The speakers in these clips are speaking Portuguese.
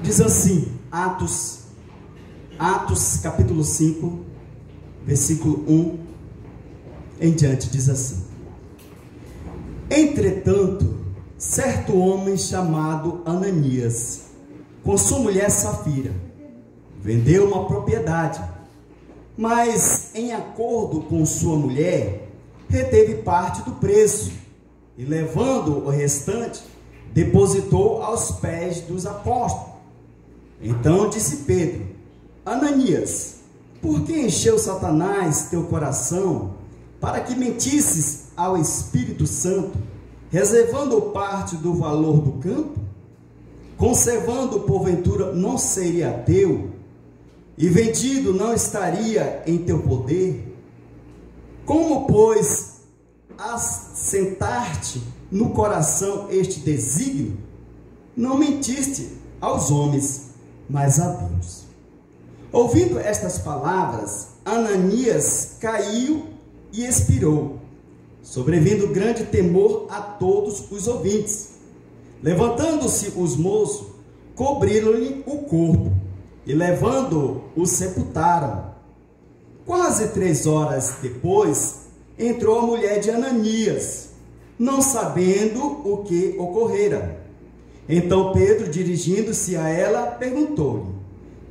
Diz assim, Atos capítulo 5, versículo 1 em diante, diz assim: Entretanto, certo homem chamado Ananias, com sua mulher Safira, vendeu uma propriedade, mas em acordo com sua mulher, reteve parte do preço, e levando o restante, depositou aos pés dos apóstolos. Então disse Pedro: Ananias, por que encheu Satanás teu coração, para que mentisses ao Espírito Santo, reservando parte do valor do campo? Conservando, porventura, não seria teu, e vendido não estaria em teu poder? Como, pois, assentar-te no coração este desígnio? Não mentiste aos homens, mas a Deus. Ouvindo estas palavras, Ananias caiu e expirou, sobrevindo grande temor a todos os ouvintes. Levantando-se os moços, cobriram-lhe o corpo, e levando-o, o sepultaram. Quase 3 horas depois, entrou a mulher de Ananias, não sabendo o que ocorrera. Então Pedro, dirigindo-se a ela, perguntou-lhe: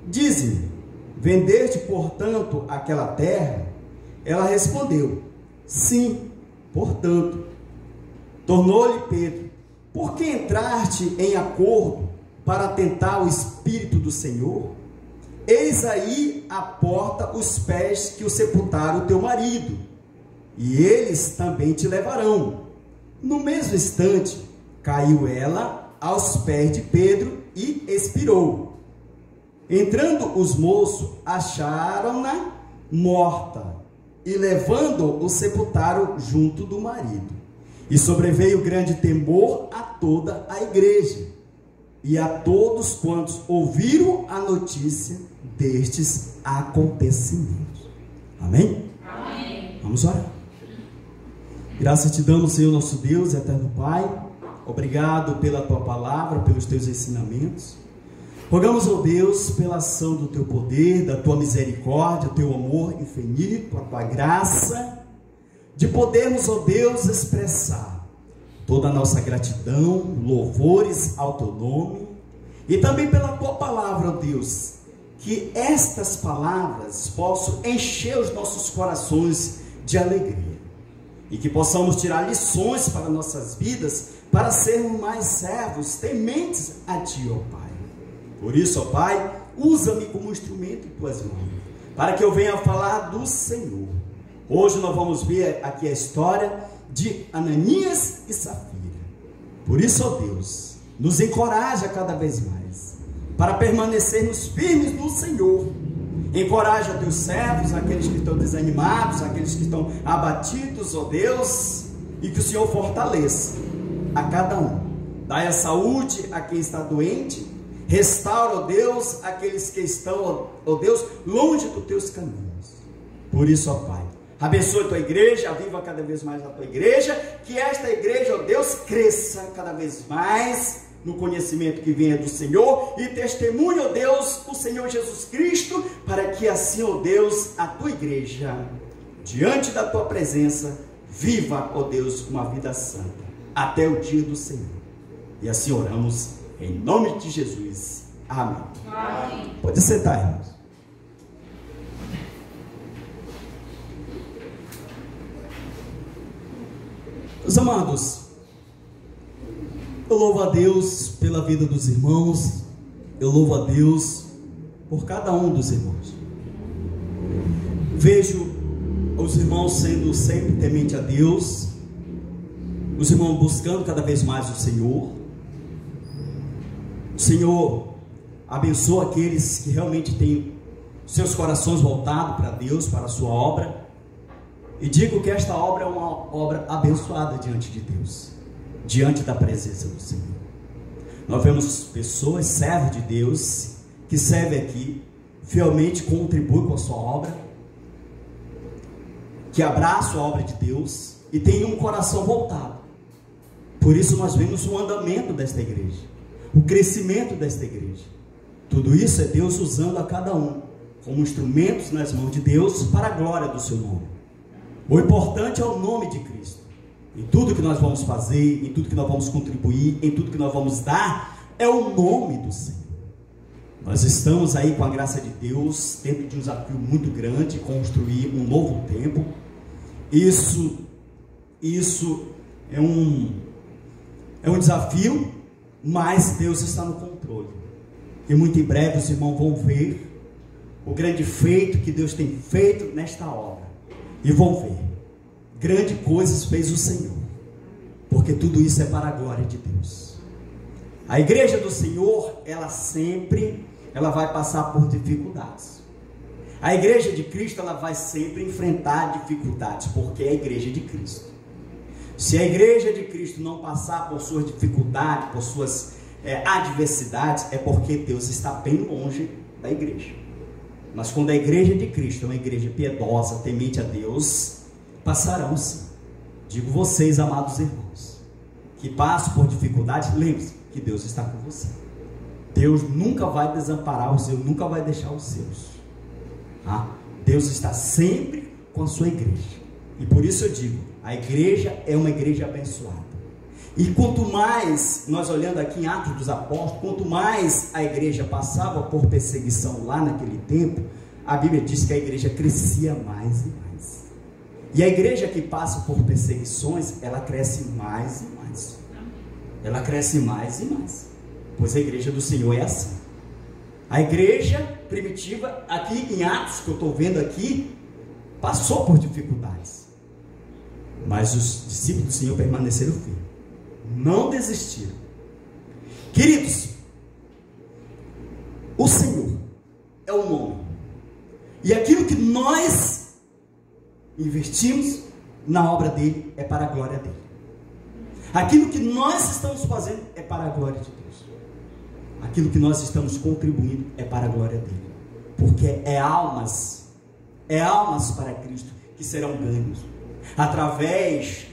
Dize-me, vendeste, portanto, aquela terra? Ela respondeu: Sim, portanto. Tornou-lhe Pedro: Por que entraste em acordo para tentar o Espírito do Senhor? Eis aí a porta os pés que o sepultaram teu marido, e eles também te levarão. No mesmo instante, caiu ela aos pés de Pedro e expirou. Entrando os moços, acharam-na morta, e levando-o, o sepultaram junto do marido. E sobreveio grande temor a toda a igreja, e a todos quantos ouviram a notícia destes acontecimentos. Amém? Amém. Vamos orar. Graças te damos, Senhor nosso Deus, eterno Pai. Obrigado pela tua palavra, pelos teus ensinamentos. Rogamos, ó Deus, pela ação do teu poder, da tua misericórdia, do teu amor infinito, a tua graça, de podermos, ó Deus, expressar toda a nossa gratidão, louvores ao teu nome, e também pela tua palavra, ó Deus, que estas palavras possam encher os nossos corações de alegria, e que possamos tirar lições para nossas vidas, para sermos mais servos, tementes a ti, ó Pai. Por isso, ó Pai, usa-me como instrumento em tuas mãos, para que eu venha falar do Senhor. Hoje nós vamos ver aqui a história de Ananias e Safira. Por isso, ó Deus, nos encoraja cada vez mais, para permanecermos firmes no Senhor. Encoraja teus servos, aqueles que estão desanimados, aqueles que estão abatidos, ó Deus, e que o Senhor fortaleça a cada um. Dai a saúde a quem está doente, restaura, ó Deus, aqueles que estão, ó Deus, longe dos teus caminhos. Por isso, ó Pai, abençoe a tua igreja, aviva cada vez mais a tua igreja, que esta igreja, ó Deus, cresça cada vez mais no conhecimento que venha do Senhor, e testemunhe, ó Deus, o Senhor Jesus Cristo, para que assim, ó Deus, a tua igreja, diante da tua presença, viva, ó Deus, uma vida santa, até o dia do Senhor. E assim oramos, em nome de Jesus. Amém. Amém. Pode sentar, irmãos. Meus amados, eu louvo a Deus pela vida dos irmãos, eu louvo a Deus por cada um dos irmãos. Vejo os irmãos sendo sempre temente a Deus, os irmãos buscando cada vez mais o Senhor. O Senhor abençoa aqueles que realmente têm seus corações voltados para Deus, para a sua obra. E digo que esta obra é uma obra abençoada diante de Deus, diante da presença do Senhor. Nós vemos pessoas, servos de Deus, que servem aqui, fielmente contribuem com a sua obra, que abraçam a obra de Deus e têm um coração voltado. Por isso nós vemos o andamento desta igreja, o crescimento desta igreja. Tudo isso é Deus usando a cada um como instrumentos nas mãos de Deus para a glória do seu nome. O importante é o nome de Cristo. Em tudo que nós vamos fazer, em tudo que nós vamos contribuir, em tudo que nós vamos dar, é o nome do Senhor. Nós estamos aí, com a graça de Deus, dentro de um desafio muito grande, construir um novo templo. Isso é um desafio, mas Deus está no controle. E muito em breve os irmãos vão ver o grande feito que Deus tem feito nesta obra. E vão ver, grandes coisas fez o Senhor, porque tudo isso é para a glória de Deus. A igreja do Senhor, ela vai passar por dificuldades. A igreja de Cristo, ela vai sempre enfrentar dificuldades, porque é a igreja de Cristo. Se a igreja de Cristo não passar por suas dificuldades, por suas adversidades, é porque Deus está bem longe da igreja. Mas quando a igreja de Cristo é uma igreja piedosa, temente a Deus, passarão sim. Digo vocês, amados irmãos, que passam por dificuldades, lembre-se que Deus está com você. Deus nunca vai desamparar os seus, nunca vai deixar os seus. Deus está sempre com a sua igreja. E por isso eu digo, a igreja é uma igreja abençoada. E quanto mais, nós olhando aqui em Atos dos Apóstolos, quanto mais a igreja passava por perseguição lá naquele tempo, a Bíblia diz que a igreja crescia mais e mais. E a igreja que passa por perseguições, ela cresce mais e mais. Ela cresce mais e mais. Pois a igreja do Senhor é assim. A igreja primitiva, aqui em Atos, que eu estou vendo aqui, passou por dificuldades. Mas os discípulos do Senhor permaneceram firmes. Não desistiram. Queridos, o Senhor é o nome. E aquilo que nós investimos na obra dele é para a glória dele. Aquilo que nós estamos fazendo é para a glória de Deus. Aquilo que nós estamos contribuindo é para a glória dele. Porque é almas para Cristo que serão ganhos. Através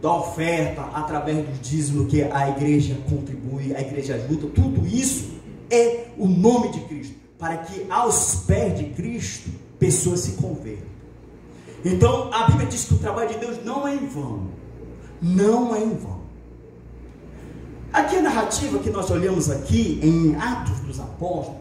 da oferta, através do dízimo que a igreja contribui, a igreja ajuda, tudo isso é o nome de Cristo, para que aos pés de Cristo, pessoas se convertam. Então, a Bíblia diz que o trabalho de Deus não é em vão, não é em vão. Aqui a narrativa que nós olhamos aqui, em Atos dos Apóstolos,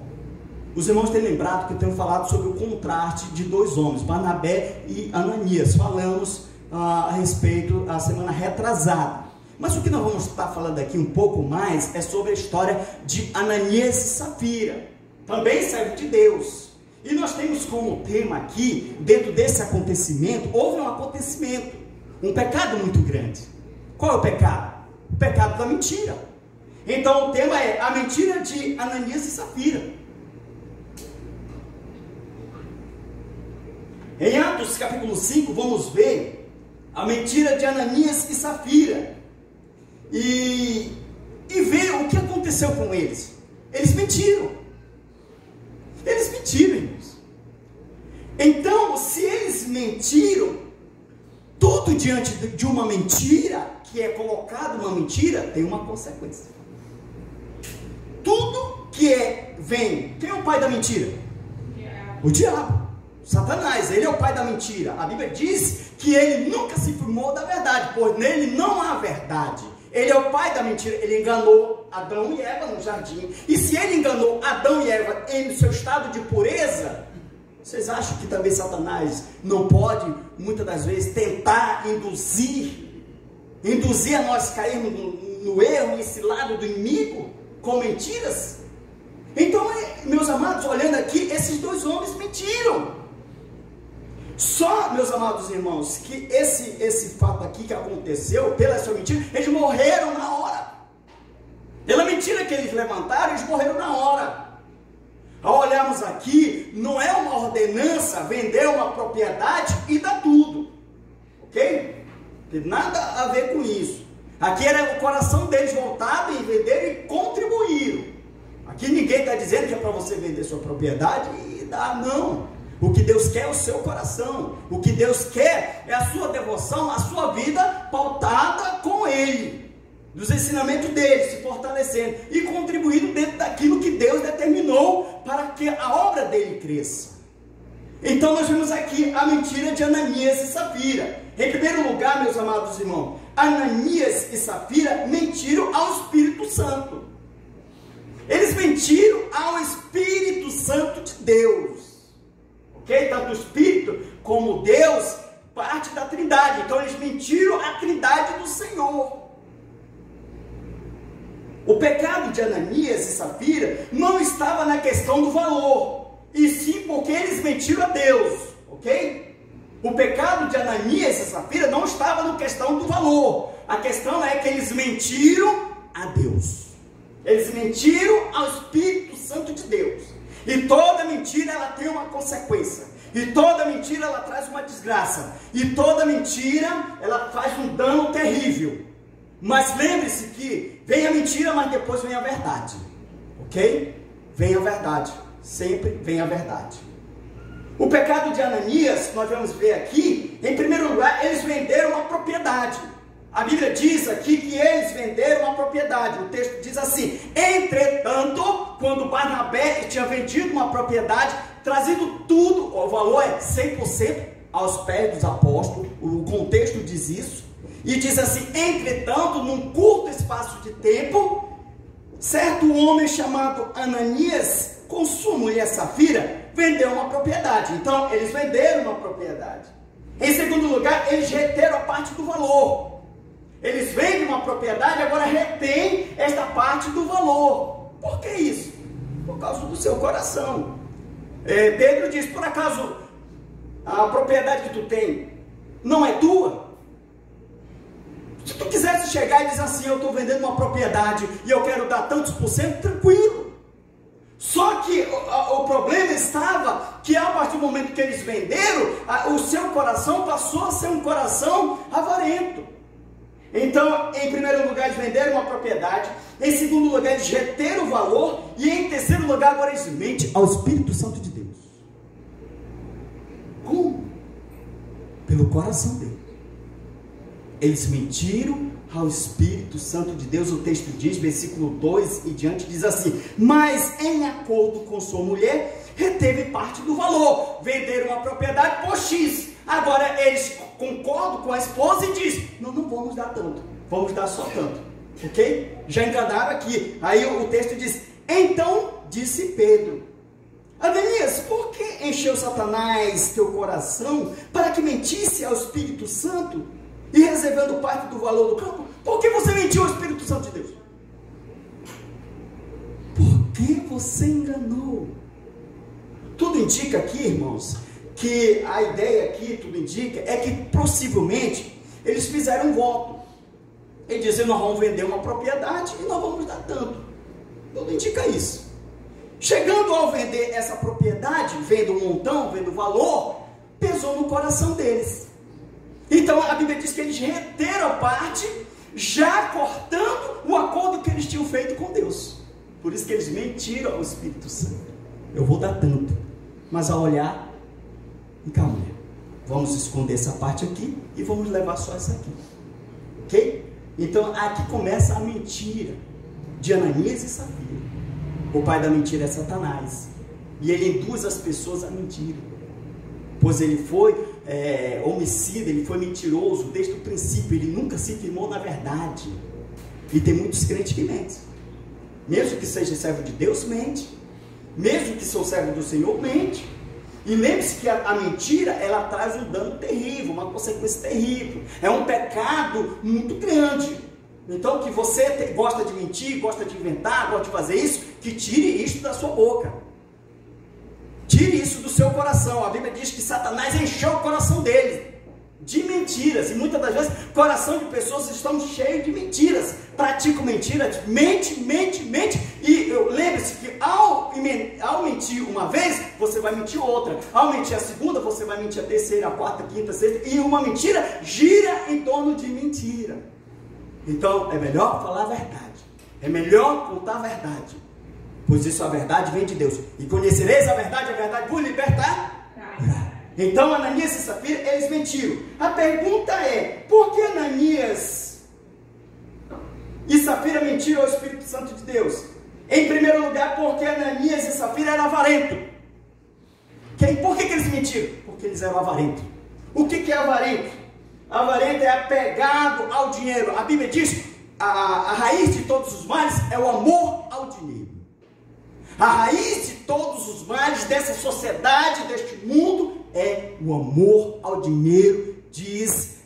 os irmãos têm lembrado que eu tenho falado sobre o contraste de dois homens, Barnabé e Ananias. Falamos a respeito a semana retrasada. Mas o que nós vamos estar falando aqui um pouco mais é sobre a história de Ananias e Safira, também servo de Deus. E nós temos como tema aqui, dentro desse acontecimento, houve um acontecimento, um pecado muito grande. Qual é o pecado? O pecado da mentira. Então o tema é a mentira de Ananias e Safira. Em Atos capítulo 5, vamos ver a mentira de Ananias e Safira. E ver o que aconteceu com eles. Eles mentiram. Eles mentiram, irmãos. Então, se eles mentiram, tudo diante de uma mentira, que é colocado uma mentira, tem uma consequência. Tudo que vem. Quem é o pai da mentira? O diabo. Satanás, ele é o pai da mentira. A Bíblia diz que ele nunca se firmou da verdade, pois nele não há verdade. Ele é o pai da mentira. Ele enganou Adão e Eva no jardim. E se ele enganou Adão e Eva em seu estado de pureza, vocês acham que também Satanás não pode, muitas das vezes, tentar induzir a nós cairmos no erro, nesse lado do inimigo, com mentiras? Então, meus amados, olhando aqui, esses dois homens mentiram. Só, meus amados irmãos, que esse fato aqui que aconteceu, pela sua mentira, eles morreram na hora. Pela mentira que eles levantaram, eles morreram na hora. Ao olharmos aqui, não é uma ordenança vender uma propriedade e dar tudo. Ok? Não tem nada a ver com isso. Aqui era o coração deles voltado em vender e contribuíram. Aqui ninguém está dizendo que é para você vender sua propriedade e dar, não. O que Deus quer é o seu coração. O que Deus quer é a sua devoção, a sua vida pautada com Ele, dos ensinamentos dele, se fortalecendo e contribuindo dentro daquilo que Deus cresça. Então nós vemos aqui a mentira de Ananias e Safira. Em primeiro lugar, meus amados irmãos, Ananias e Safira mentiram ao Espírito Santo. Eles mentiram ao Espírito Santo de Deus. Ok? Tanto o Espírito como Deus, parte da Trindade. Então eles mentiram à Trindade do Senhor. O pecado de Ananias e Safira não estava na questão do valor, e sim porque eles mentiram a Deus, ok? O pecado de Ananias e Safira não estava na questão do valor. A questão é que eles mentiram a Deus. Eles mentiram ao Espírito Santo de Deus. E toda mentira, ela tem uma consequência. E toda mentira, ela traz uma desgraça. E toda mentira, ela faz um dano terrível. Mas lembre-se que vem a mentira, mas depois vem a verdade. Ok? Vem a verdade. Sempre vem a verdade. O pecado de Ananias, nós vamos ver aqui, em primeiro lugar, eles venderam uma propriedade. A Bíblia diz aqui que eles venderam uma propriedade. O texto diz assim: entretanto, quando Barnabé tinha vendido uma propriedade, trazido tudo, o valor é 100% aos pés dos apóstolos, o contexto diz isso, e diz assim: entretanto, num curto espaço de tempo, certo homem chamado Ananias, com sua mulher Safira, vendeu uma propriedade. Então, eles venderam uma propriedade. Em segundo lugar, eles reteram a parte do valor. Eles vendem uma propriedade, agora retém esta parte do valor. Por que isso? Por causa do seu coração. Pedro diz: por acaso a propriedade que tu tem não é tua? Se tu quisesse chegar e dizer assim: eu estou vendendo uma propriedade e eu quero dar tantos por cento, tranquilo. Só que o problema estava que a partir do momento que eles venderam, o seu coração passou a ser um coração avarento. Então, em primeiro lugar, eles venderam uma propriedade. Em segundo lugar, eles reteram o valor. E em terceiro lugar, agora eles mentem ao Espírito Santo de Deus. Como? Pelo coração dele. Eles mentiram ao Espírito Santo de Deus. O texto diz, versículo 2 e diante, diz assim: mas em acordo com sua mulher, reteve parte do valor. Venderam uma propriedade por X. Agora eles concordam com a esposa e dizem: não vamos dar tanto, vamos dar só tanto. Ok? Já enganaram aqui. Aí o texto diz: então disse Pedro: Ananias, por que encheu Satanás teu coração para que mentisse ao Espírito Santo e reservando parte do valor do campo? Por que você mentiu ao Espírito Santo de Deus? Por que você enganou? Tudo indica aqui, irmãos, que a ideia aqui, tudo indica, é que possivelmente eles fizeram um voto. Eles dizem: nós vamos vender uma propriedade e nós vamos dar tanto. Tudo indica isso. Chegando ao vender essa propriedade, vendo o montão, vendo o valor, pesou no coração deles. Então a Bíblia diz que eles reteram a parte, já cortando o acordo que eles tinham feito com Deus. Por isso que eles mentiram ao Espírito Santo: eu vou dar tanto. Mas ao olhar, calma, vamos esconder essa parte aqui e vamos levar só essa aqui. Ok? Então aqui começa a mentira de Ananias e Safira. O pai da mentira é Satanás, e ele induz as pessoas a mentir, pois ele foi homicida, ele foi mentiroso desde o princípio. Ele nunca se firmou na verdade. E tem muitos crentes que mentem. Mesmo que seja servo de Deus, mente. Mesmo que sou servo do Senhor, mente. E lembre-se que a mentira, ela traz um dano terrível, uma consequência terrível. É um pecado muito grande. Então, que você gosta de mentir, gosta de inventar, gosta de fazer isso, que tire isso da sua boca. Tire isso do seu coração. A Bíblia diz que Satanás encheu o coração dele de mentiras. E muitas das vezes, o coração de pessoas estão cheios de mentiras. Praticam mentiras, mente. E lembre-se que ao mentir uma vez, você vai mentir outra. Ao mentir a segunda, você vai mentir a terceira, a quarta, a quinta, a sexta. E uma mentira gira em torno de mentira. Então, é melhor falar a verdade. É melhor contar a verdade. Pois isso, a verdade vem de Deus. E conhecereis a verdade vos libertar. Então, Ananias e Safira, eles mentiram. A pergunta é: por que Ananias e Safira mentiram ao Espírito Santo de Deus? Em primeiro lugar, porque Ananias e Safira eram avarentos. Por que eles mentiram? Porque eles eram avarentos. O que é avarento? Avarento é apegado ao dinheiro. A Bíblia diz, a raiz de todos os males é o amor ao dinheiro. A raiz de todos os males dessa sociedade, deste mundo, é o amor ao dinheiro. Diz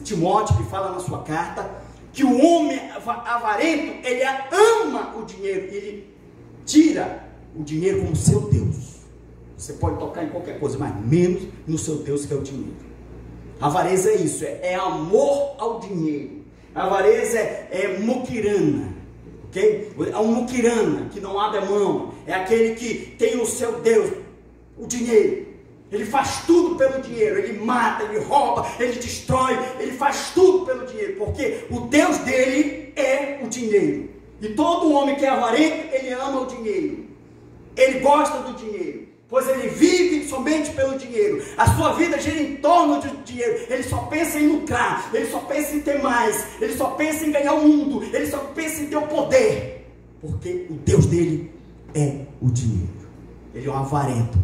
Timóteo, que fala na sua carta, que o homem avarento, ele ama o dinheiro, ele tira o dinheiro como seu Deus. Você pode tocar em qualquer coisa, mas menos no seu Deus, que é o dinheiro. A avareza é isso, é amor ao dinheiro. A avareza é muquirana, ok? É um muquirana que não abre a mão, é aquele que tem o seu Deus, o dinheiro. Ele faz tudo pelo dinheiro, ele mata, ele rouba, ele destrói, ele faz tudo pelo dinheiro, porque o Deus dele é o dinheiro. E todo homem que é avarento, ele ama o dinheiro, ele gosta do dinheiro, pois ele vive somente pelo dinheiro. A sua vida gira em torno do dinheiro. Ele só pensa em lucrar, ele só pensa em ter mais, ele só pensa em ganhar o mundo, ele só pensa em ter o poder, porque o Deus dele é o dinheiro. Ele é um avarento.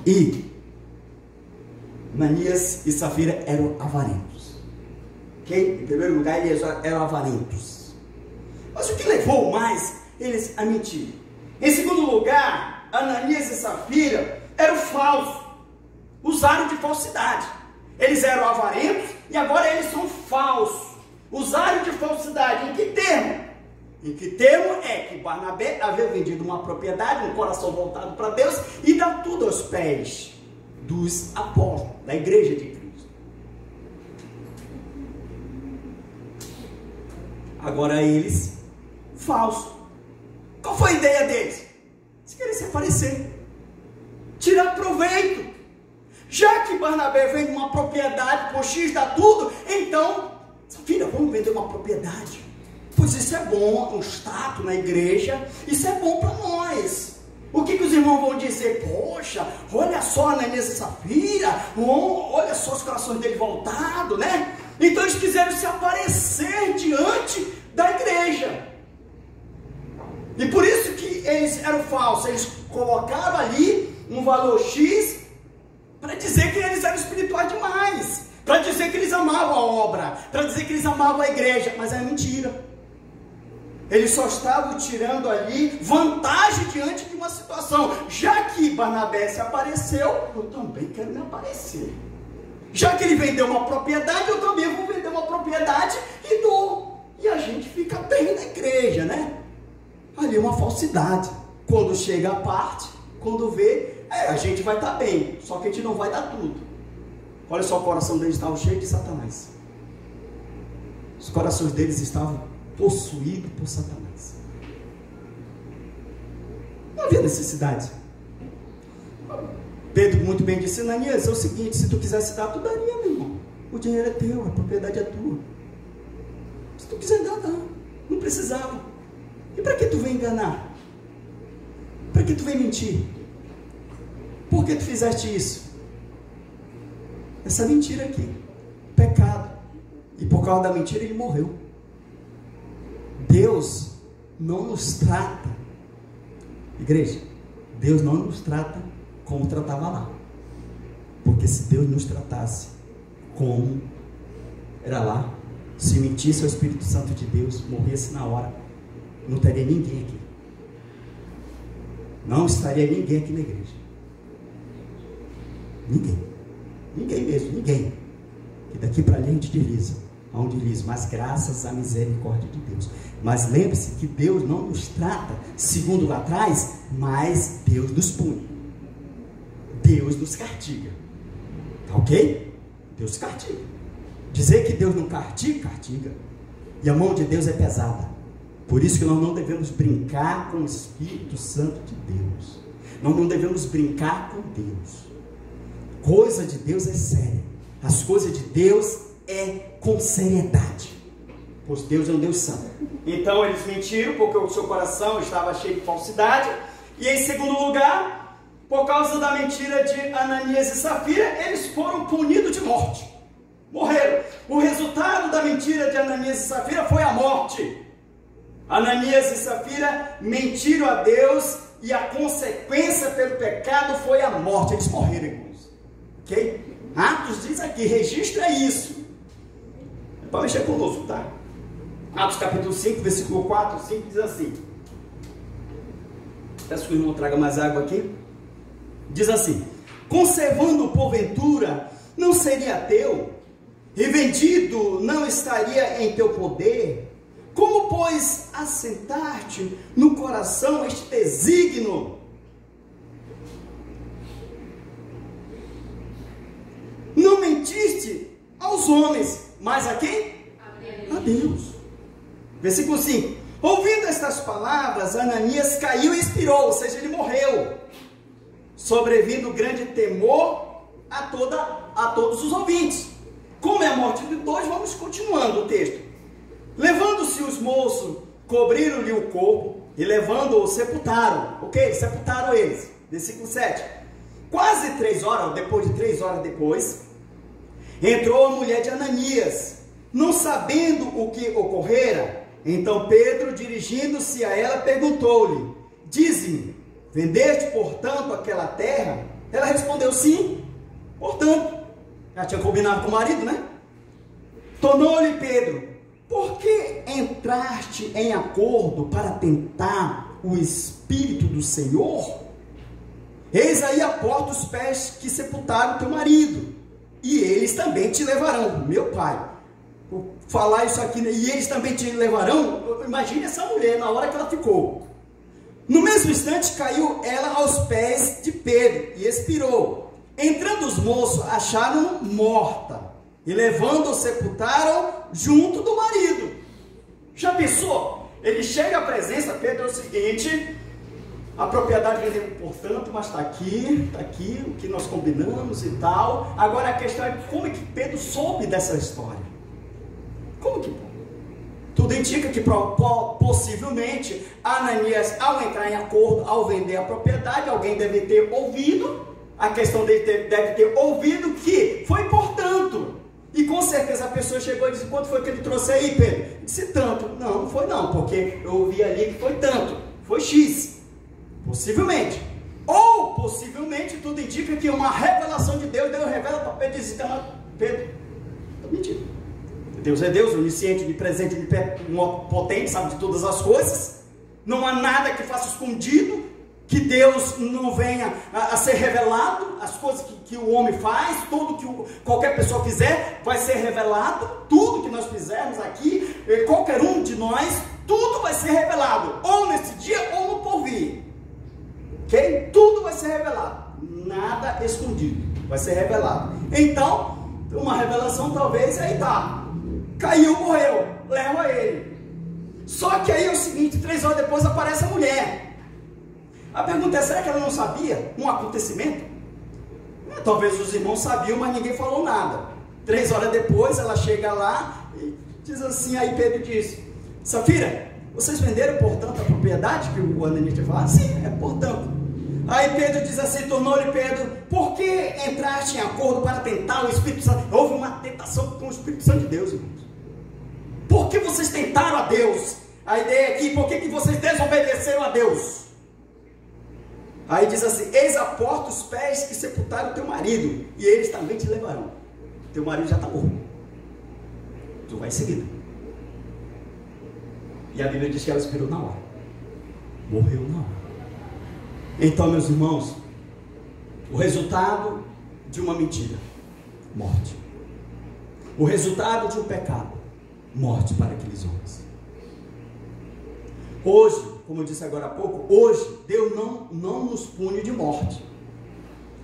E Ananias e Safira eram avarentos. Ok? Em primeiro lugar, eles eram avarentos. Mas o que levou mais eles a mentir? Em segundo lugar, Ananias e Safira eram falsos. Usaram de falsidade. Eles eram avarentos e agora eles são falsos. Usaram de falsidade. Em que termo? Em que termo é que Barnabé havia vendido uma propriedade, um coração voltado para Deus, e dá tudo aos pés dos apóstolos, da igreja de Cristo. Agora eles, falsos. Qual foi a ideia deles? Eles querem se aparecer, tirar proveito. Já que Barnabé vende uma propriedade por X, dá tudo, então, filha, vamos vender uma propriedade. Pois isso é bom, um status na igreja, isso é bom para nós. O que os irmãos vão dizer? Poxa, olha só Ananias e Safira, olha só os corações dele voltados, né? Então eles quiseram se aparecer diante da igreja. E por isso que eles eram falsos. Eles colocaram ali um valor X para dizer que eles eram espirituais demais, para dizer que eles amavam a obra, para dizer que eles amavam a igreja, mas é mentira. Eles só estavam tirando ali vantagem diante de uma situação. Já que Barnabé se apareceu, eu também quero me aparecer. Já que ele vendeu uma propriedade, eu também vou vender uma propriedade e dou. E a gente fica bem na igreja, né? Ali uma falsidade. Quando chega a parte, quando vê, a gente vai estar bem, só que a gente não vai dar tudo. Olha só, o coração deles estava cheio de Satanás. Os corações deles estavam possuído por Satanás. Não havia necessidade. Pedro muito bem disse: Ananias, é o seguinte, se tu quisesse dar, tu daria, meu irmão. O dinheiro é teu, a propriedade é tua. Se tu quiser dar, dá. Não precisava. E para que tu vem enganar? Para que tu vem mentir? Por que tu fizeste isso? Essa mentira aqui, pecado. E por causa da mentira ele morreu. Deus não nos trata, igreja, Deus não nos trata como tratava lá. Porque se Deus nos tratasse como era lá, se mentisse ao Espírito Santo de Deus, morresse na hora, não teria ninguém aqui. Não estaria ninguém aqui na igreja. Ninguém. Ninguém mesmo, ninguém. E daqui para ali a gente desliza. Onde diz, mas graças à misericórdia de Deus. Mas lembre-se que Deus não nos trata segundo lá atrás, mas Deus nos pune. Deus nos castiga. Tá ok? Deus castiga. Dizer que Deus não castiga, castiga. E a mão de Deus é pesada. Por isso que nós não devemos brincar com o Espírito Santo de Deus. Nós não devemos brincar com Deus. Coisa de Deus é séria. As coisas de Deus é com seriedade, pois Deus é um Deus santo. Então eles mentiram porque o seu coração estava cheio de falsidade. E em segundo lugar, por causa da mentira de Ananias e Safira, eles foram punidos de morte, morreram. O resultado da mentira de Ananias e Safira foi a morte. Ananias e Safira mentiram a Deus e a consequência pelo pecado foi a morte. Eles morreram, irmãos. Ok? Atos diz aqui, registra isso. É para mexer conosco, tá? Atos capítulo 5, versículo 4, 5 diz assim. Peço que o irmão traga mais água aqui. Diz assim: conservando porventura, não seria teu, e vendido não estaria em teu poder? Como, pois, assentar-te no coração este desígnio? Não mentiste aos homens, mas a quem? A Deus. Versículo 5. Ouvindo estas palavras, Ananias caiu e expirou, ou seja, ele morreu. Sobrevindo grande temor a todos os ouvintes. Como é a morte de dois, vamos continuando o texto. Levando-se os moços, cobriram-lhe o corpo e levando-o, sepultaram. Ok? Sepultaram eles. Versículo 7. Quase 3 horas, depois de 3 horas depois, entrou a mulher de Ananias, não sabendo o que ocorrera. Então Pedro, dirigindo-se a ela, perguntou-lhe: dize-me, vendeste, portanto, aquela terra? Ela respondeu: sim, portanto. Já tinha combinado com o marido, né? Tornou-lhe Pedro: por que entraste em acordo para tentar o Espírito do Senhor? Eis aí a porta os pés que sepultaram teu marido, e eles também te levarão. Meu pai, vou falar isso aqui, e eles também te levarão. Imagine essa mulher na hora que ela ficou. No mesmo instante caiu ela aos pés de Pedro e expirou. Entrando os moços, acharam-no morta, e levando-o, sepultaram junto do marido. Já pensou? Ele chega à presença, Pedro, é o seguinte: a propriedade vendeu, portanto, mas está aqui o que nós combinamos e tal. Agora a questão é como é que Pedro soube dessa história? Como que? Tudo indica que possivelmente Ananias, ao entrar em acordo, ao vender a propriedade, alguém deve ter ouvido. A questão dele deve ter ouvido que foi portanto. E com certeza a pessoa chegou e disse: quanto foi que ele trouxe aí, Pedro? Disse: tanto. Não, não foi não, porque eu ouvi ali que foi tanto. Foi X. Possivelmente. Ou possivelmente tudo indica que uma revelação de Deus revela para Pedro e diz: Pedro, está mentindo. Deus é Deus, onisciente, onipresente, onipotente, sabe de todas as coisas. Não há nada que faça escondido, que Deus não venha a ser revelado. As coisas que o homem faz, tudo que qualquer pessoa fizer, vai ser revelado. Tudo que nós fizermos aqui, qualquer um de nós, tudo vai ser revelado, ou nesse dia ou no porvir. Ok? Tudo vai ser revelado, nada escondido, vai ser revelado. Então, uma revelação talvez, aí tá, caiu, morreu, leva ele. Só que aí é o seguinte: 3 horas depois aparece a mulher. A pergunta é: será que ela não sabia um acontecimento? Talvez os irmãos sabiam, mas ninguém falou nada. 3 horas depois ela chega lá e diz assim, aí Pedro diz: Safira, vocês venderam portanto a propriedade que o Ananias tinha falado? Sim, é portanto. Aí Pedro diz assim, tornou-lhe Pedro: por que entraste em acordo para tentar o Espírito Santo? Houve uma tentação com o Espírito Santo de Deus, irmãos. Por que vocês tentaram a Deus? A ideia aqui, por que vocês desobedeceram a Deus? Aí diz assim: eis a porta os pés que sepultaram teu marido, e eles também te levarão. Teu marido já está morto, tu vai em seguida. E a Bíblia diz que ela esperou na hora, morreu na hora. Então, meus irmãos, o resultado de uma mentira: morte. O resultado de um pecado: morte para aqueles homens. Hoje, como eu disse agora há pouco, hoje Deus não nos pune de morte,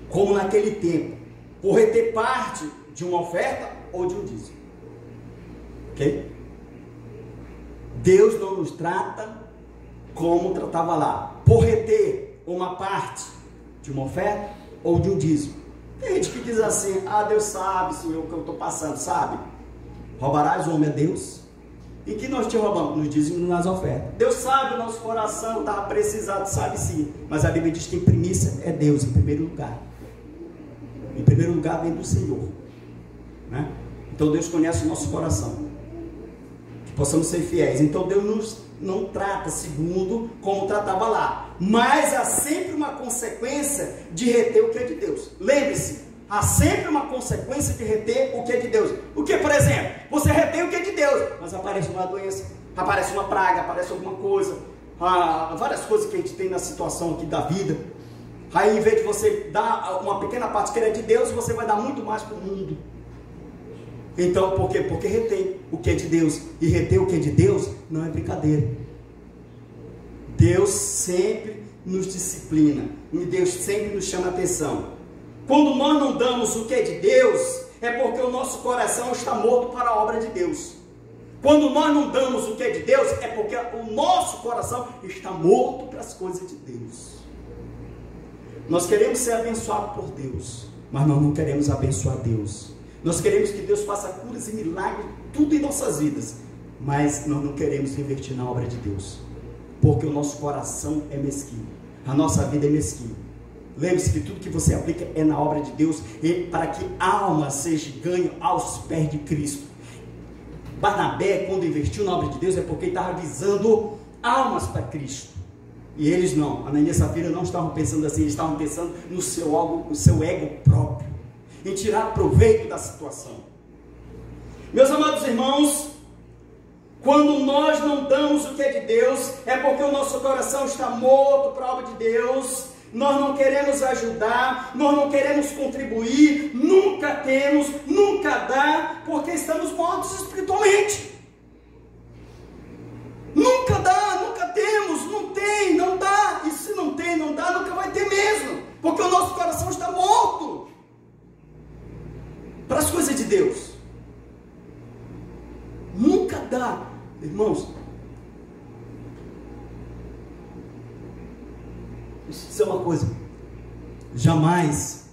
como naquele tempo, por reter parte de uma oferta ou de um dízimo. Ok? Deus não nos trata como tratava lá, por reter uma parte de uma oferta ou de um dízimo. Tem gente que diz assim: ah, Deus sabe, Senhor, o que eu estou passando, sabe? Roubarás o homem a Deus? Em que nós te roubamos? Nos dízimos e nas ofertas. Deus sabe o nosso coração, estava precisado, sabe sim. Mas a Bíblia diz que em primícia é Deus, em primeiro lugar. Em primeiro lugar vem do Senhor, né? Então Deus conhece o nosso coração, que possamos ser fiéis. Então Deus nos não trata segundo como tratava lá. Mas há sempre uma consequência de reter o que é de Deus. Lembre-se, há sempre uma consequência de reter o que é de Deus. O que, por exemplo? Você retém o que é de Deus, mas aparece uma doença, aparece uma praga, aparece alguma coisa, várias coisas que a gente tem na situação aqui da vida. Aí, em vez de você dar uma pequena parte que é de Deus, você vai dar muito mais para o mundo. Então, por quê? Porque retém o que é de Deus. E reter o que é de Deus não é brincadeira. Deus sempre nos disciplina. E Deus sempre nos chama a atenção. Quando nós não damos o que é de Deus, é porque o nosso coração está morto para a obra de Deus. Quando nós não damos o que é de Deus, é porque o nosso coração está morto para as coisas de Deus. Nós queremos ser abençoados por Deus, mas nós não queremos abençoar Deus. Nós queremos que Deus faça curas e milagres, tudo em nossas vidas, mas nós não queremos investir na obra de Deus, porque o nosso coração é mesquinho, a nossa vida é mesquinha. Lembre-se que tudo que você aplica é na obra de Deus, e para que a alma seja ganho aos pés de Cristo. Barnabé, quando investiu na obra de Deus, é porque ele estava visando almas para Cristo. E eles não, Ananias e Safira não estavam pensando assim, eles estavam pensando no seu ego próprio, em tirar proveito da situação. Meus amados irmãos, quando nós não damos o que é de Deus, é porque o nosso coração está morto para a obra de Deus. Nós não queremos ajudar, nós não queremos contribuir, nunca temos, nunca dá, porque estamos mortos espiritualmente. Nunca dá, nunca temos, não tem, não dá. E se não tem, não dá, nunca vai ter mesmo, porque o nosso coração está morto para as coisas de Deus. Nunca dá, irmãos. Isso é uma coisa. Jamais,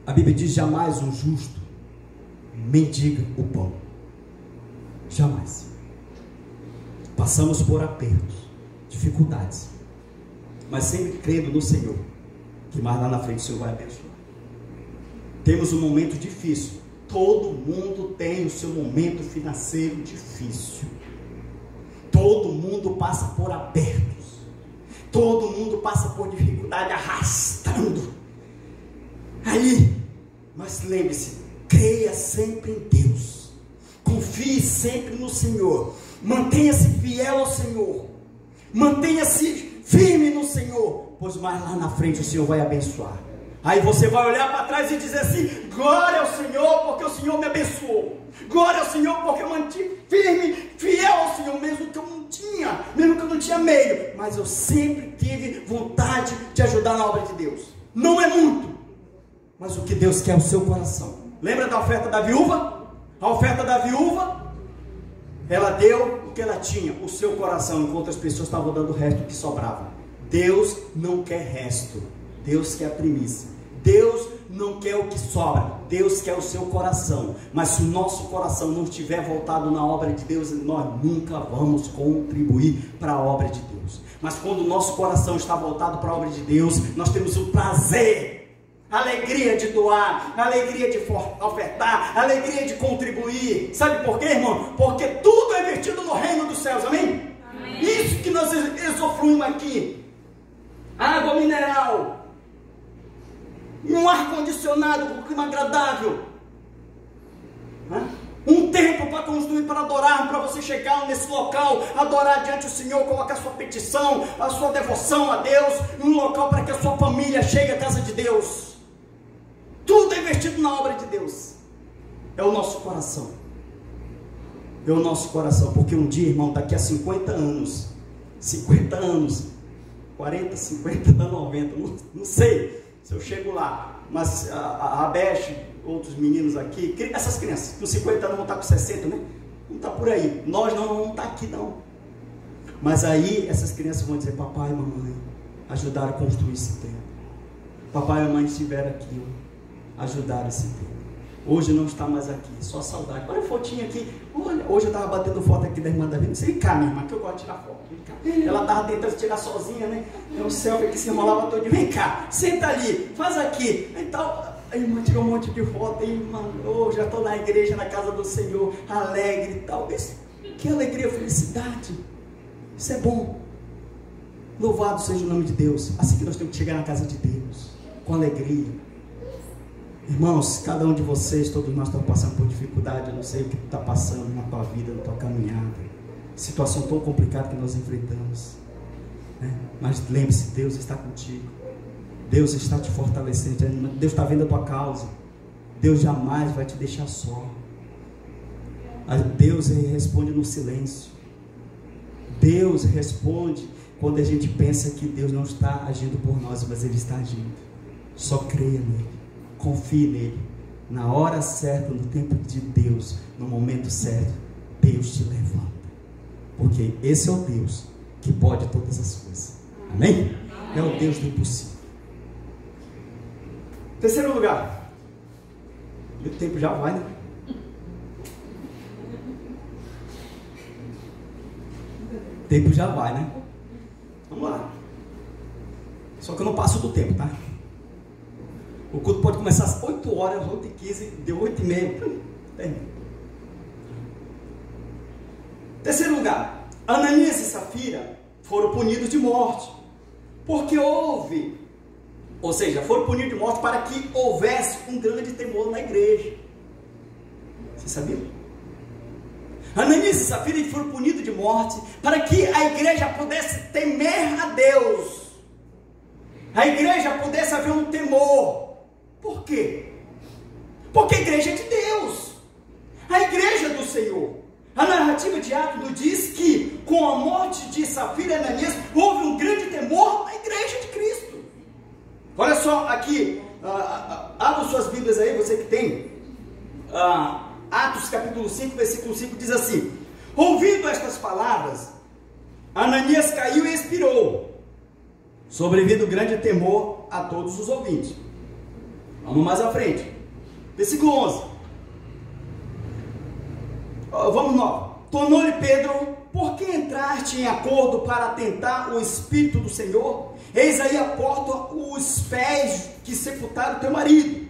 a Bíblia diz, jamais um justo mendiga o pão. Jamais. Passamos por apertos, dificuldades, mas sempre crendo no Senhor, que mais lá na frente o Senhor vai abençoar. Temos um momento difícil. Todo mundo tem o seu momento financeiro difícil. Todo mundo passa por apertos. Todo mundo passa por dificuldade arrastando. Aí, mas lembre-se, creia sempre em Deus. Confie sempre no Senhor. Mantenha-se fiel ao Senhor. Mantenha-se firme no Senhor, pois mais lá na frente o Senhor vai abençoar. Aí você vai olhar para trás e dizer assim: glória ao Senhor, porque o Senhor me abençoou. Glória ao Senhor, porque eu mantive firme, fiel ao Senhor, mesmo que eu não tinha meio, mas eu sempre tive vontade de ajudar na obra de Deus. Não é muito, mas o que Deus quer é o seu coração. Lembra da oferta da viúva? A oferta da viúva, ela deu o que ela tinha, o seu coração, enquanto as pessoas estavam dando o resto que sobrava. Deus não quer resto, Deus quer a primícia. Deus não quer o que sobra, Deus quer o seu coração. Mas se o nosso coração não estiver voltado na obra de Deus, nós nunca vamos contribuir para a obra de Deus. Mas quando o nosso coração está voltado para a obra de Deus, nós temos o prazer, a alegria de doar, a alegria de ofertar, a alegria de contribuir. Sabe por quê, irmão? Porque tudo é investido no reino dos céus, amém? Amém. Isso que nós usufruímos aqui: água mineral, um ar-condicionado com clima agradável, um templo para construir, para adorar, para você chegar nesse local, adorar diante do Senhor, colocar sua petição, a sua devoção a Deus, um local para que a sua família chegue à casa de Deus. Tudo é investido na obra de Deus. É o nosso coração. É o nosso coração, porque um dia, irmão, daqui a 50 anos, 40, 50, 90, não sei se eu chego lá, mas a Beth, outros meninos aqui, essas crianças com 50 anos vão estar com 60, né? Não está por aí. Nós não vamos estar aqui, não. Mas aí essas crianças vão dizer: papai e mamãe ajudaram a construir esse templo. Papai e mamãe estiveram aqui, ajudaram esse templo. Hoje não está mais aqui, só saudade. Olha a fotinha aqui. Olha, hoje eu estava batendo foto aqui da irmã da Vênia. Vem cá, minha irmã, que eu gosto de tirar foto. Vem cá. Ela estava tentando tirar sozinha, né? O selfie que se enrolava todo. Vem cá, senta ali, faz aqui. Então, a irmã tirou um monte de foto. E mandou, já estou na igreja, na casa do Senhor, alegre e tal. Que alegria, felicidade. Isso é bom. Louvado seja o nome de Deus. Assim que nós temos que chegar na casa de Deus, com alegria. Irmãos, cada um de vocês, todos nós estamos passando por dificuldade. Eu não sei o que está passando na tua vida, na tua caminhada. Situação tão complicada que nós enfrentamos, né? Mas lembre-se, Deus está contigo. Deus está te fortalecendo. Deus está vendo a tua causa. Deus jamais vai te deixar só. Deus responde no silêncio. Deus responde quando a gente pensa que Deus não está agindo por nós, mas Ele está agindo. Só creia nele, confie nele. Na hora certa, no tempo de Deus, no momento certo, Deus te levanta. Porque esse é o Deus que pode todas as coisas. Amém? É o Deus do impossível. Terceiro lugar. E o tempo já vai, né? O tempo já vai, né? Vamos lá. Só que eu não passo do tempo, tá? O culto pode começar às 8 horas, 8h15, deu 8h30. Terceiro lugar. Ananias e Safira foram punidos de morte. Porque foram punidos de morte para que houvesse um grande temor na igreja. Você sabia? Ananias e Safira foram punidos de morte para que a igreja pudesse temer a Deus. A igreja pudesse haver um temor. Por quê? Porque a igreja é de Deus. A igreja é do Senhor. A narrativa de Atos nos diz que com a morte de Safira e Ananias houve um grande temor na igreja de Cristo. Olha só aqui, abra suas Bíblias aí, você que tem. Atos capítulo 5, versículo 5 diz assim: ouvindo estas palavras, Ananias caiu e expirou, sobrevindo grande temor a todos os ouvintes. Vamos mais à frente, versículo 11. Vamos lá. Tornou-lhe Pedro: por que entraste em acordo para tentar o Espírito do Senhor? Eis aí a porta os pés que sepultaram teu marido,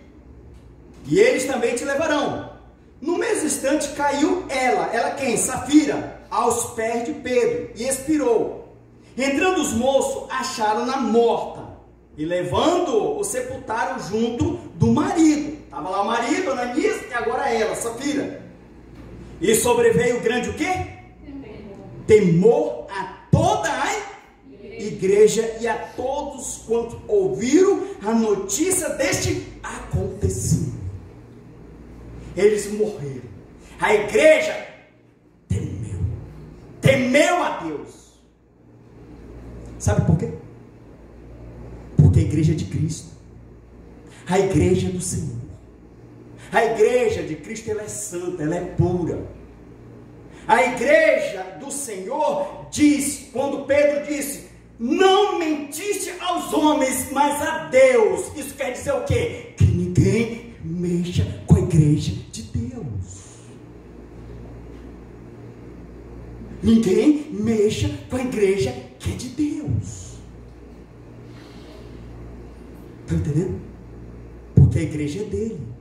e eles também te levarão. No mesmo instante caiu ela quem? Safira, aos pés de Pedro, e expirou. Entrando os moços, acharam-na morta, e levando-o, o sepultaram junto do marido. Estava lá o marido, Ananias, e agora ela, Safira. E sobreveio grande o quê? Temor a toda a igreja e a todos quantos ouviram a notícia deste acontecimento. Eles morreram. A igreja temeu a Deus. Sabe por quê? Porque a igreja é de Cristo. A igreja é do Senhor. A igreja de Cristo, ela é santa, ela é pura. A igreja do Senhor diz, quando Pedro disse: não mentiste aos homens, mas a Deus. Isso quer dizer o quê? Que ninguém mexa com a igreja de Deus. Ninguém mexa com a igreja que é de Deus. Está entendendo? Porque a igreja é dele.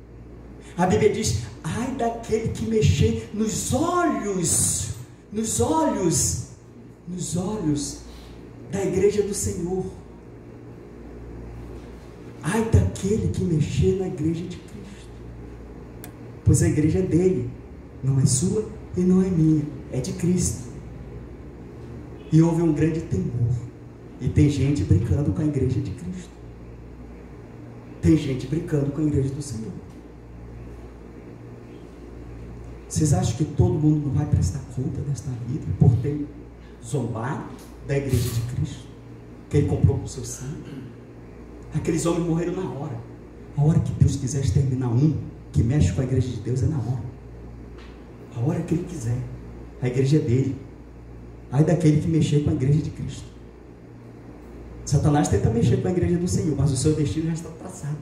A Bíblia diz: ai daquele que mexer nos olhos da igreja do Senhor. Ai daquele que mexer na igreja de Cristo. Pois a igreja é dele, não é sua e não é minha, é de Cristo. E houve um grande temor. E tem gente brincando com a igreja de Cristo. Tem gente brincando com a igreja do Senhor. Vocês acham que todo mundo não vai prestar conta desta vida por ter zombado da igreja de Cristo, que Ele comprou com o seu sangue? Aqueles homens morreram na hora. A hora que Deus quiser exterminar um que mexe com a igreja de Deus, é na hora. A hora que Ele quiser. A igreja é dele. Ai daquele que mexer com a igreja de Cristo. Satanás tenta mexer com a igreja do Senhor, mas o seu destino já está traçado.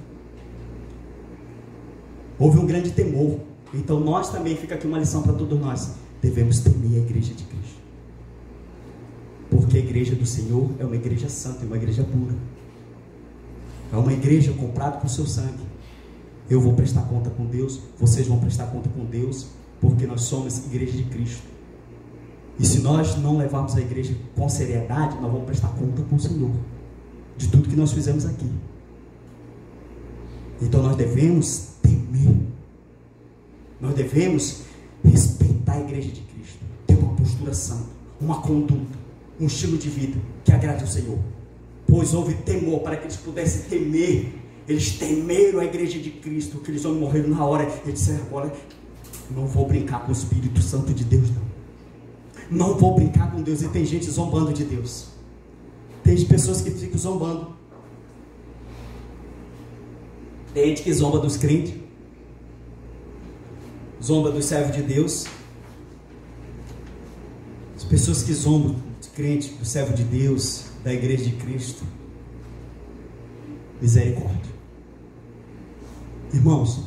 Houve um grande temor. Então nós também, fica aqui uma lição para todos nós: devemos temer a igreja de Cristo, porque a igreja do Senhor é uma igreja santa, é uma igreja pura, é uma igreja comprada com o seu sangue. Eu vou prestar conta com Deus, vocês vão prestar conta com Deus, porque nós somos igreja de Cristo. E se nós não levarmos a igreja com seriedade, nós vamos prestar conta para o Senhor de tudo que nós fizemos aqui. Então nós devemos temer, nós devemos respeitar a igreja de Cristo, ter uma postura santa, uma conduta, um estilo de vida que agrade ao Senhor. Pois houve temor para que eles pudessem temer. Eles temeram a igreja de Cristo, que eles homens morreram na hora. Eles disseram: agora não vou brincar com o Espírito Santo de Deus, não vou brincar com Deus. E tem gente zombando de Deus, tem pessoas que ficam zombando, tem gente que zomba dos crentes, zomba dos servos de Deus. As pessoas que zombam de crente, do servo de Deus, da igreja de Cristo, misericórdia. Irmãos,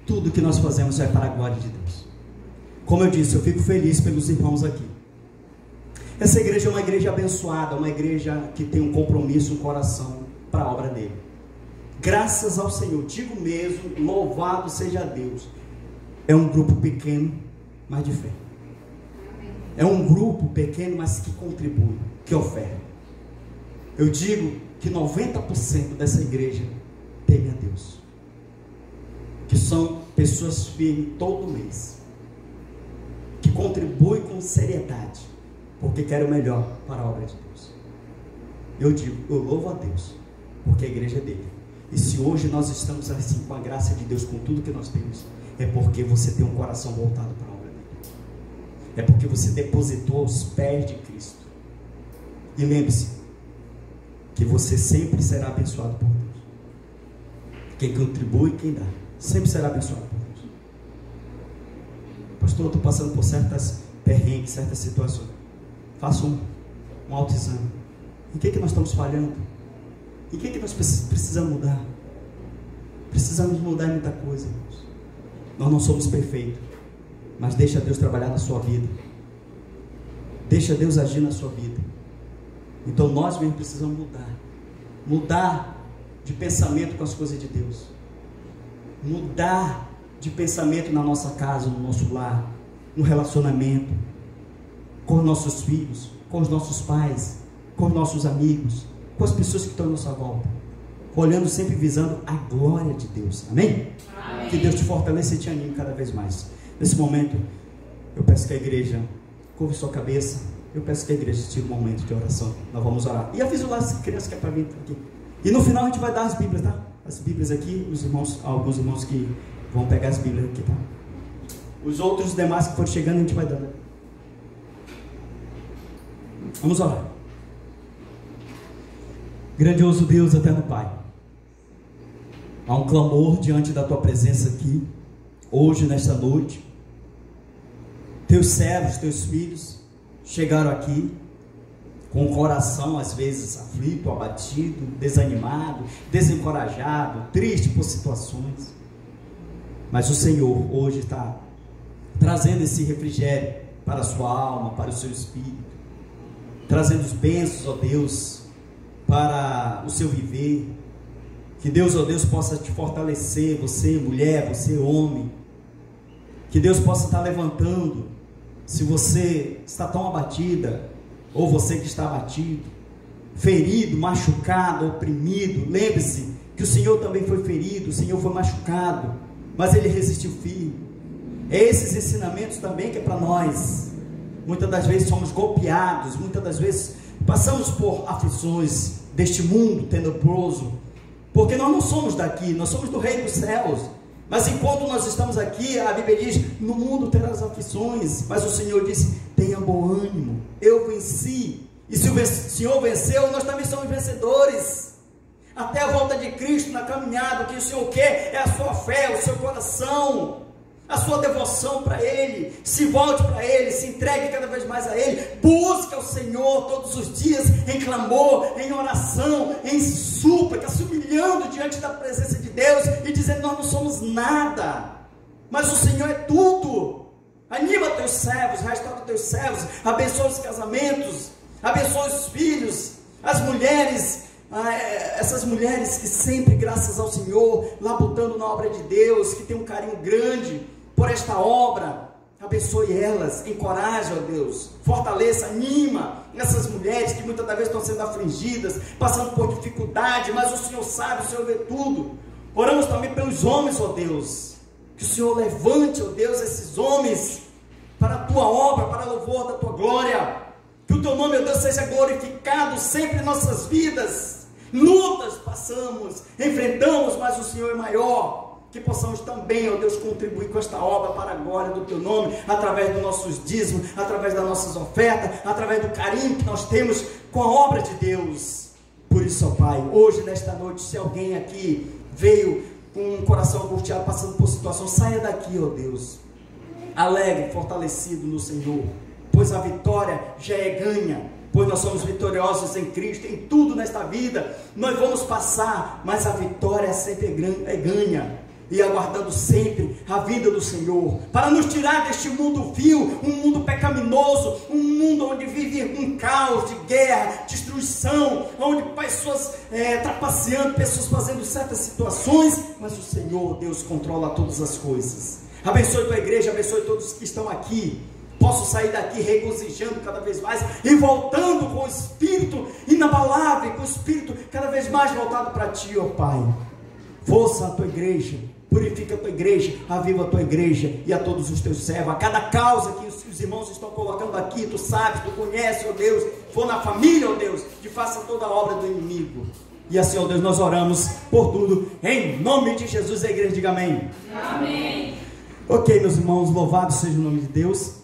tudo que nós fazemos é para a glória de Deus. Como eu disse, eu fico feliz pelos irmãos aqui. Essa igreja é uma igreja abençoada, uma igreja que tem um compromisso, um coração para a obra dele. Graças ao Senhor, digo mesmo, louvado seja Deus. É um grupo pequeno, mas de fé. É um grupo pequeno, mas que contribui, que oferta. Eu digo que 90% dessa igreja teme a Deus, que são pessoas firmes todo mês, que contribuem com seriedade, porque querem o melhor para a obra de Deus. Eu digo, eu louvo a Deus, porque a igreja é dele. E se hoje nós estamos assim com a graça de Deus, com tudo que nós temos, é porque você tem um coração voltado para a obra dele. É porque você depositou aos pés de Cristo. E lembre-se que você sempre será abençoado por Deus. Quem contribui, quem dá, sempre será abençoado por Deus. Pastor, eu estou passando por certas perrengues, certas situações. Faça um autoexame. Em que nós estamos falhando? Em que nós precisamos mudar? Precisamos mudar em muita coisa, irmãos. Nós não somos perfeitos, mas deixa Deus trabalhar na sua vida. Deixa Deus agir na sua vida. Então nós mesmos precisamos mudar de pensamento com as coisas de Deus, mudar de pensamento na nossa casa, no nosso lar, no relacionamento, com os nossos filhos, com os nossos pais, com os nossos amigos, com as pessoas que estão à nossa volta, olhando sempre visando a glória de Deus. Amém? Amém. Que Deus te fortaleça e te anime cada vez mais. Nesse momento, eu peço que a igreja curve sua cabeça. Eu peço que a igreja tire um momento de oração. Nós vamos orar. E aviso lá as crianças que é para vir aqui. E no final a gente vai dar as Bíblias, tá? As Bíblias aqui, os irmãos, alguns irmãos que vão pegar as Bíblias aqui, tá? Os outros demais que forem chegando, a gente vai dando. Vamos orar. Grandioso Deus, eterno Pai, há um clamor diante da Tua presença aqui, hoje, nesta noite. Teus servos, Teus filhos, chegaram aqui com o coração às vezes aflito, abatido, desanimado, desencorajado, triste por situações, mas o Senhor hoje está trazendo esse refrigério para a sua alma, para o seu espírito, trazendo os bênçãos, ó Deus, para o seu viver. Que Deus, ó Deus, possa te fortalecer, você mulher, você homem, que Deus possa estar levantando. Se você está tão abatida, ou você que está abatido, ferido, machucado, oprimido, lembre-se que o Senhor também foi ferido, o Senhor foi machucado, mas Ele resistiu firme. É esses ensinamentos também que é para nós. Muitas das vezes somos golpeados, muitas das vezes passamos por aflições deste mundo tenebroso, porque nós não somos daqui, nós somos do Rei dos Céus. Mas enquanto nós estamos aqui, a Bíblia diz, no mundo terás aflições, mas o Senhor disse, tenha bom ânimo, eu venci, e se o Senhor venceu, nós também somos vencedores, até a volta de Cristo na caminhada. O que o Senhor quer é a sua fé, o seu coração, a sua devoção para Ele. Se volte para Ele, se entregue cada vez mais a Ele, busque ao Senhor todos os dias, em clamor, em oração, em súplica, se humilhando diante da presença de Deus, e dizendo, nós não somos nada, mas o Senhor é tudo. Anima teus servos, restaura teus servos, abençoa os casamentos, abençoa os filhos, as mulheres, essas mulheres que sempre, graças ao Senhor, labutando na obra de Deus, que tem um carinho grande por esta obra, Abençoe elas, encoraje, ó Deus, fortaleça, anima essas mulheres que muitas das vezes estão sendo afligidas, passando por dificuldade, mas o Senhor sabe, o Senhor vê tudo. Oramos também pelos homens, ó Deus, que o Senhor levante, ó Deus, esses homens para a tua obra, para o louvor da tua glória, que o teu nome, ó Deus, seja glorificado sempre em nossas vidas. Lutas passamos, enfrentamos, mas o Senhor é maior. Que possamos também, ó Deus, contribuir com esta obra para a glória do teu nome, através dos nossos dízimos, através das nossas ofertas, através do carinho que nós temos com a obra de Deus. Por isso, ó Pai, hoje, nesta noite, se alguém aqui veio com um coração angustiado, passando por situação, saia daqui, ó Deus, alegre, fortalecido no Senhor, pois a vitória já é ganha, pois nós somos vitoriosos em Cristo, em tudo nesta vida, nós vamos passar, mas a vitória sempre é ganha, e aguardando sempre a vida do Senhor, para nos tirar deste mundo vil, um mundo pecaminoso, um mundo onde vive um caos de guerra, destruição, onde pessoas trapaceando, pessoas fazendo certas situações, mas o Senhor, Deus, controla todas as coisas. Abençoe tua igreja, abençoe todos que estão aqui, posso sair daqui regozijando cada vez mais, e voltando com o espírito inabalável, com o espírito cada vez mais voltado para ti, ó Pai. Força a tua igreja, purifica a tua igreja, aviva a tua igreja e a todos os teus servos, a cada causa que os irmãos estão colocando aqui, tu sabes, tu conheces, ó Deus, for na família, ó Deus, que faça toda a obra do inimigo, e assim, ó Deus, nós oramos por tudo, em nome de Jesus. A igreja diga amém. Amém. Ok, meus irmãos, louvado seja o nome de Deus.